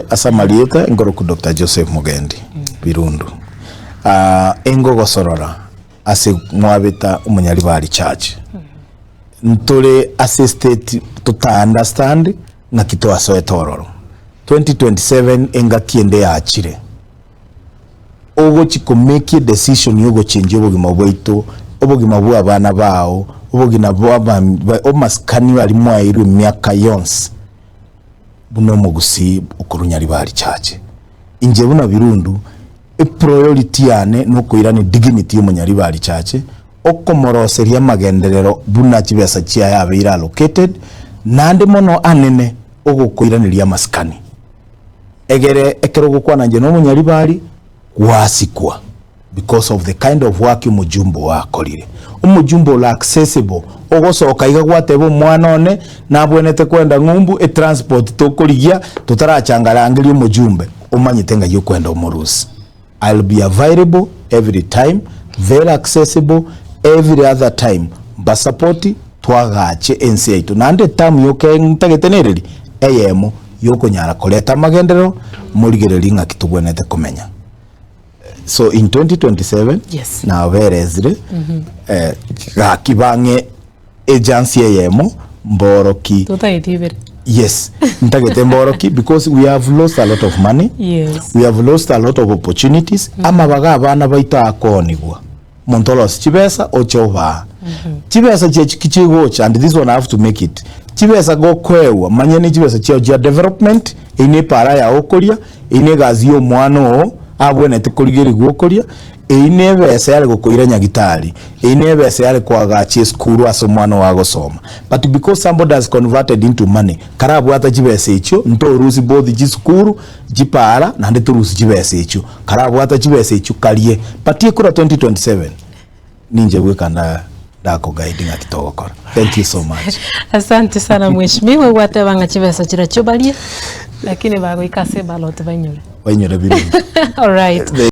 asa Marieta ngoroku Dr. Joseph Mugendi Birundu engo gosorora ase mwabeta umunyaribari church ntore assisted to understand na kito aso etororo 2027 enga kiende yaachire ogo chikomeki decision yogo change obugima bwaitu obugima bwa abana bao obugina bwa omaskani bali mwairu myaka yonse buno mugusi ukurunyaribari chache inje buna Birundu e priority yane no kuirani dignity y'umunyaribari chache okomoroseria magenderero buna kibesa chia yabeira allocated nande mono anene ogukuiraniria maskani egere ekero gukwana nje no munyaribari wasikwa because of the kind of work umujumbo wakorire umujumbo la accessible ogosoka iga gwatebo mwana one nabwenete kwenda ngumbu e transport tokorigia tutarachangarangiria umujumbe umanyitenga yo kwenda umurusi. I'll be available every time, very accessible every other time, but support twagache NCA to nande tam yoke ntagetenereri eyemo yoko nyara koleta magendero murigereri nga kitugwenete kumenya. So in 2027 yes. Na verezre kibange agency eyemo mboroki tutaitibere. Yes, ntagete mboroki because we have lost a lot of money. Yes. We have lost a lot of opportunities. Ama baga abana baita akonigwa. Montolos chibesa ochova. Chibesa chichigocha and this one I have to make it. Chibesa go kwewa manyene chibesa chia development ine para ya okoria ine gazio mwano abwene tukurigeri gokoria ine bese yale gokoira nyagitari ine bese yale kwagachi skuru aso mwana wa gosoma but because somebody has converted into money karabu ata chibese icho nto rusi both jiskuru jipara na ndeto rusi chibese icho karabu ata chibese icho kalie patie kura 2027 ninje gwekana dako guiding atitogokora. Thank you so much. Asante sana mheshimiwa wate banga chibesa chira chobalie lakini bago ikase balote banyure Birundu. All right.